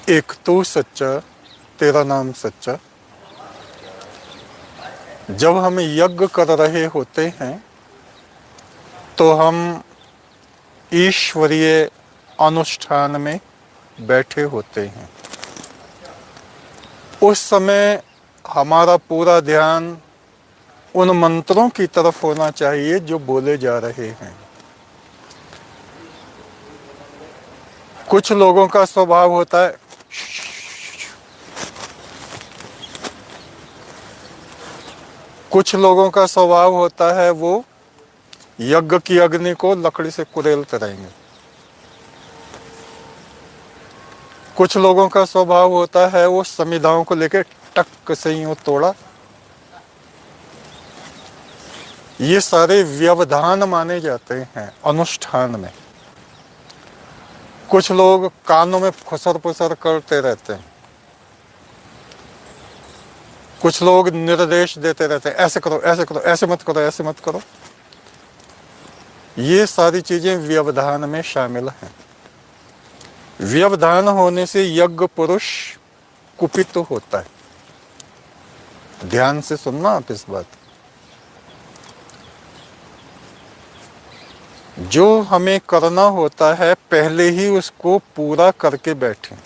एक तू सच्चा, तेरा नाम सच्चा। जब हम यज्ञ कर रहे होते हैं तो हम ईश्वरीय अनुष्ठान में बैठे होते हैं। उस समय हमारा पूरा ध्यान उन मंत्रों की तरफ होना चाहिए जो बोले जा रहे हैं। कुछ लोगों का स्वभाव होता है कुछ लोगों का स्वभाव होता है वो यज्ञ की अग्नि को लकड़ी से कुरेलते रहेंगे। कुछ लोगों का स्वभाव होता है वो संविधाओं को लेकर टक से यूं तोड़ा। ये सारे व्यवधान माने जाते हैं अनुष्ठान में। कुछ लोग कानों में फुसर फुसर करते रहते हैं। कुछ लोग निर्देश देते रहते हैं, ऐसे करो, ऐसे करो, ऐसे मत करो, ऐसे मत करो। ये सारी चीजें व्यवधान में शामिल हैं। व्यवधान होने से यज्ञ पुरुष कुपित होता है। ध्यान से सुनना आप इस बात। जो हमें करना होता है पहले ही उसको पूरा करके बैठें।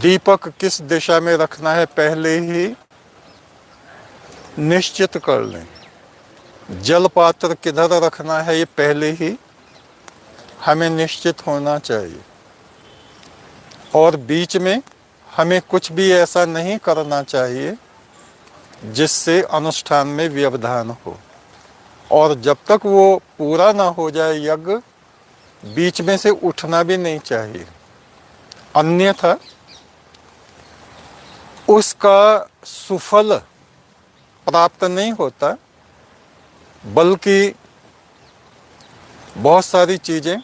दीपक किस दिशा में रखना है पहले ही निश्चित कर लें। जल पात्र किधर रखना है ये पहले ही हमें निश्चित होना चाहिए। और बीच में हमें कुछ भी ऐसा नहीं करना चाहिए जिससे अनुष्ठान में व्यवधान हो। और जब तक वो पूरा ना हो जाए यज्ञ, बीच में से उठना भी नहीं चाहिए, अन्यथा उसका सुफल प्राप्त नहीं होता, बल्कि बहुत सारी चीजें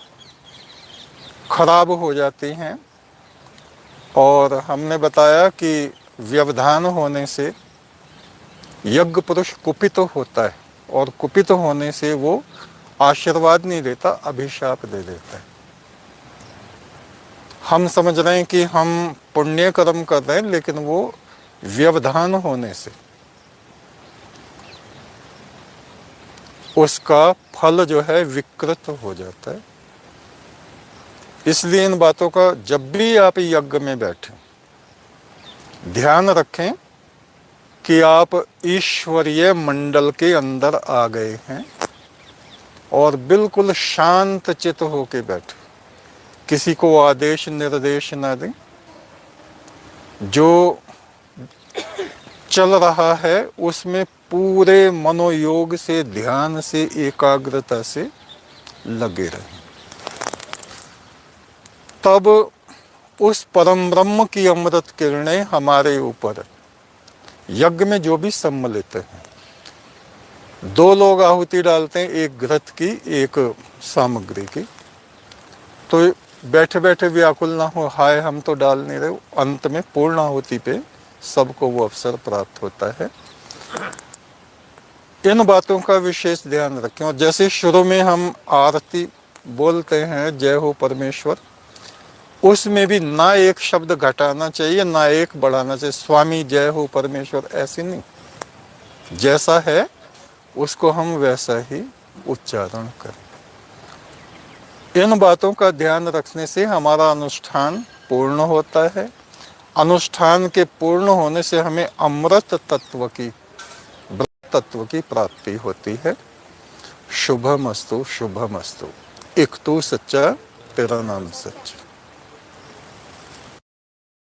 खराब हो जाती हैं। और हमने बताया कि व्यवधान होने से यज्ञ पुरुष कुपित होता है, और कुपित होने से वो आशीर्वाद नहीं देता, अभिशाप दे देता है। हम समझ रहे हैं कि हम पुण्य कर्म कर रहे हैं, लेकिन वो व्यवधान होने से उसका फल जो है विकृत हो जाता है। इसलिए इन बातों का जब भी आप यज्ञ में बैठें ध्यान रखें कि आप ईश्वरीय मंडल के अंदर आ गए हैं और बिल्कुल शांत चित्त होके बैठे। किसी को आदेश निर्देश ना दें। जो चल रहा है उसमें पूरे मनोयोग से, ध्यान से, एकाग्रता से लगे रहें। तब उस परम ब्रह्म की अमृत किरणें हमारे ऊपर, यज्ञ में जो भी सम्मिलित हैं, दो लोग आहुति डालते हैं, एक घृत की, एक सामग्री की, तो बैठे बैठे व्याकुल ना हो, हाय हम तो डाल नहीं रहे। अंत में पूर्ण आहुति पे सबको वो अवसर प्राप्त होता है। इन बातों का विशेष ध्यान रखें। और जैसे शुरू में हम आरती बोलते हैं, जय हो परमेश्वर, उसमें भी ना एक शब्द घटाना चाहिए ना एक बढ़ाना चाहिए। स्वामी जय हो परमेश्वर ऐसे नहीं, जैसा है उसको हम वैसा ही उच्चारण करें। इन बातों का ध्यान रखने से हमारा अनुष्ठान पूर्ण होता है। अनुष्ठान के पूर्ण होने से हमें अमृत तत्व की, ब्रह्म तत्व की प्राप्ति होती है। शुभमस्तु, शुभमस्तु। एक तू सच्चा, तेरा नाम सच्चा।